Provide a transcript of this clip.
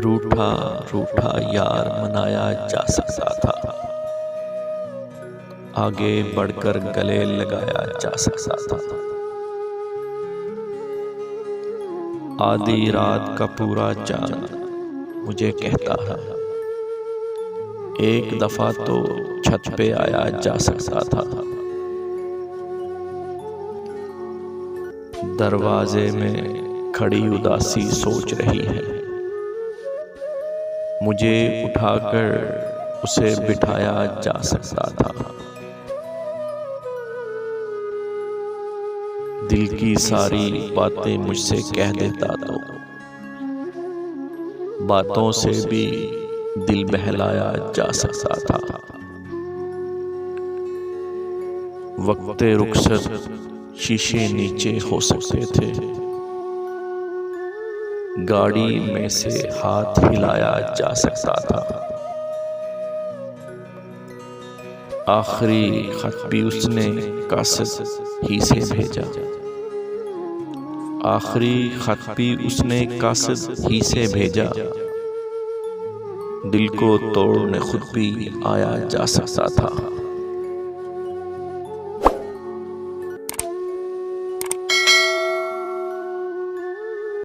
रूठा रूठा यार मनाया जा सकता था, आगे बढ़कर गले लगाया जा सकता था। आधी रात का पूरा चांद मुझे कहता है, एक दफा तो छत पे आया जा सकता था। दरवाजे में खड़ी उदासी सोच रही है, मुझे उठाकर उसे बिठाया जा सकता था। दिल की सारी बातें मुझसे कह देता तो बातों से भी दिल बहलाया जा सकता था। वक्ते रुखसत शीशे नीचे हो सकते थे, गाड़ी में से हाथ हिलाया जा सकता था। आखिरी खत भी उसने कासिद ही से भेजा, आखिरी खत भी उसने कासिद ही से भेजा। दिल को तोड़ने खुद भी आया जा सकता था।